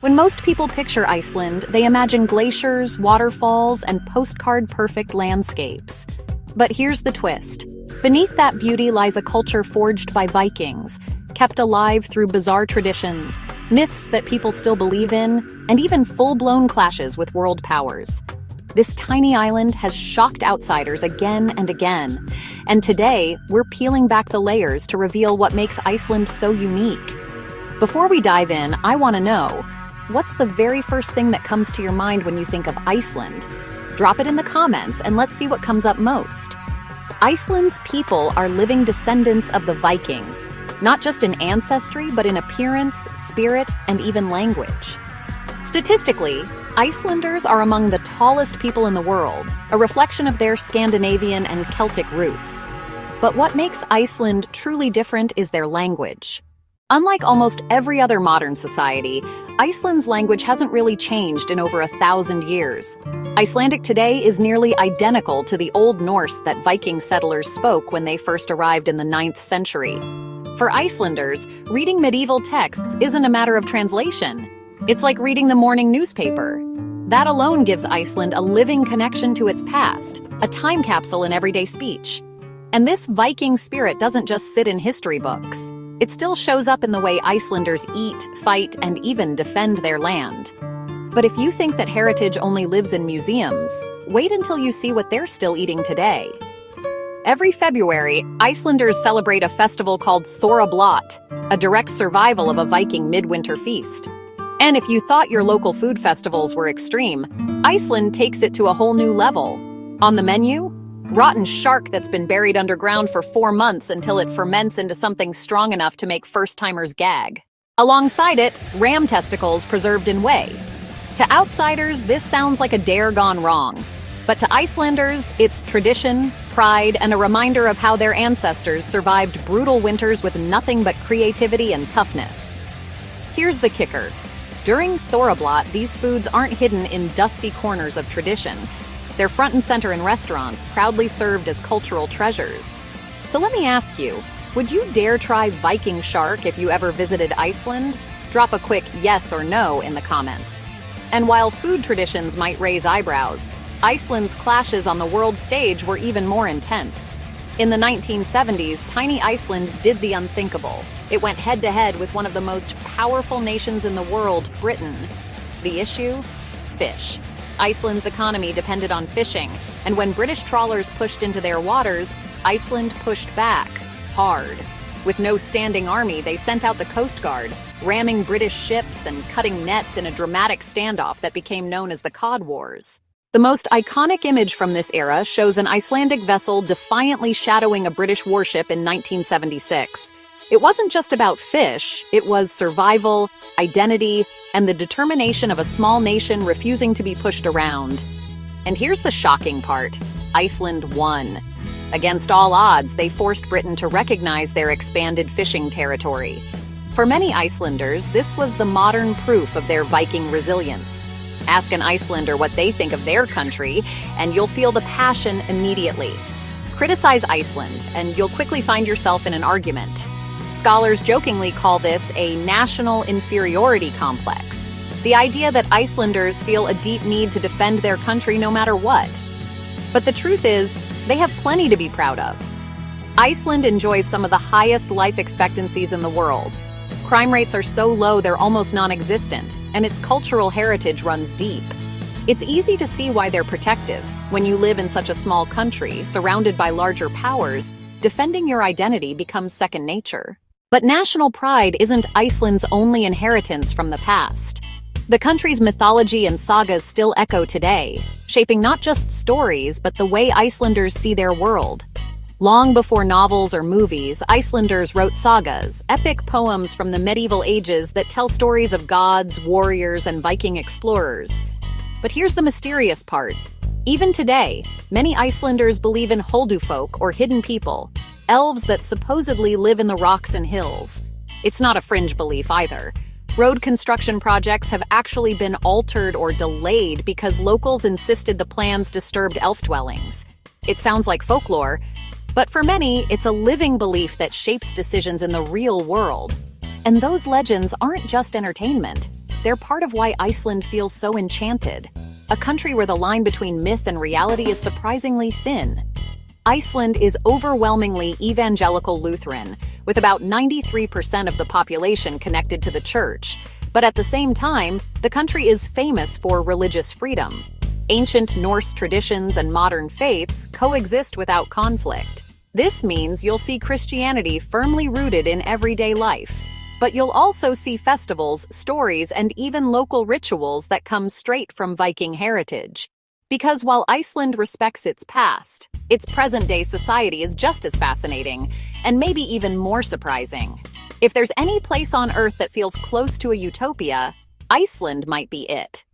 When most people picture Iceland, they imagine glaciers, waterfalls, and postcard-perfect landscapes. But here's the twist. Beneath that beauty lies a culture forged by Vikings, kept alive through bizarre traditions, myths that people still believe in, and even full-blown clashes with world powers. This tiny island has shocked outsiders again and again, and today we're peeling back the layers to reveal what makes Iceland so unique. Before we dive in, I want to know, what's the very first thing that comes to your mind when you think of Iceland? Drop it in the comments and let's see what comes up most. Iceland's people are living descendants of the Vikings, not just in ancestry, but in appearance, spirit, and even language. Statistically, Icelanders are among the tallest people in the world, a reflection of their Scandinavian and Celtic roots. But what makes Iceland truly different is their language. Unlike almost every other modern society, Iceland's language hasn't really changed in over 1,000 years. Icelandic today is nearly identical to the Old Norse that Viking settlers spoke when they first arrived in the 9th century. For Icelanders, reading medieval texts isn't a matter of translation. It's like reading the morning newspaper. That alone gives Iceland a living connection to its past, a time capsule in everyday speech. And this Viking spirit doesn't just sit in history books. It still shows up in the way Icelanders eat, fight, and even defend their land. But if you think that heritage only lives in museums, wait until you see what they're still eating today. Every February, Icelanders celebrate a festival called Thorablot, a direct survival of a Viking midwinter feast. And if you thought your local food festivals were extreme, Iceland takes it to a whole new level. On the menu, rotten shark that's been buried underground for 4 months until it ferments into something strong enough to make first-timers gag. Alongside it, ram testicles preserved in whey. To outsiders, this sounds like a dare gone wrong. But to Icelanders, it's tradition, pride, and a reminder of how their ancestors survived brutal winters with nothing but creativity and toughness. Here's the kicker. During Thorablot, these foods aren't hidden in dusty corners of tradition. They're front and center in restaurants, proudly served as cultural treasures. So let me ask you, would you dare try Viking shark if you ever visited Iceland? Drop a quick yes or no in the comments. And while food traditions might raise eyebrows, Iceland's clashes on the world stage were even more intense. In the 1970s, tiny Iceland did the unthinkable. It went head-to-head with one of the most powerful nations in the world, Britain. The issue? Fish. Iceland's economy depended on fishing, and when British trawlers pushed into their waters, Iceland pushed back, hard. With no standing army, they sent out the Coast Guard, ramming British ships and cutting nets in a dramatic standoff that became known as the Cod Wars. The most iconic image from this era shows an Icelandic vessel defiantly shadowing a British warship in 1976. It wasn't just about fish, it was survival, identity, and the determination of a small nation refusing to be pushed around. And here's the shocking part. Iceland won. Against all odds, they forced Britain to recognize their expanded fishing territory. For many Icelanders, this was the modern proof of their Viking resilience. Ask an Icelander what they think of their country, and you'll feel the passion immediately. Criticize Iceland, and you'll quickly find yourself in an argument. Scholars jokingly call this a national inferiority complex, the idea that Icelanders feel a deep need to defend their country no matter what. But the truth is, they have plenty to be proud of. Iceland enjoys some of the highest life expectancies in the world. Crime rates are so low they're almost non-existent, and its cultural heritage runs deep. It's easy to see why they're protective. When you live in such a small country, surrounded by larger powers, defending your identity becomes second nature. But national pride isn't Iceland's only inheritance from the past. The country's mythology and sagas still echo today, shaping not just stories, but the way Icelanders see their world. Long before novels or movies, Icelanders wrote sagas, epic poems from the medieval ages that tell stories of gods, warriors, and Viking explorers. But here's the mysterious part. Even today, many Icelanders believe in Huldufolk or hidden people, elves that supposedly live in the rocks and hills. It's not a fringe belief either. Road construction projects have actually been altered or delayed because locals insisted the plans disturbed elf dwellings. It sounds like folklore, but for many, it's a living belief that shapes decisions in the real world. And those legends aren't just entertainment. They're part of why Iceland feels so enchanted, a country where the line between myth and reality is surprisingly thin. Iceland is overwhelmingly evangelical Lutheran, with about 93% of the population connected to the church. But at the same time, the country is famous for religious freedom. Ancient Norse traditions and modern faiths coexist without conflict. This means you'll see Christianity firmly rooted in everyday life. But you'll also see festivals, stories, and even local rituals that come straight from Viking heritage. Because while Iceland respects its past, its present-day society is just as fascinating, and maybe even more surprising. If there's any place on Earth that feels close to a utopia, Iceland might be it.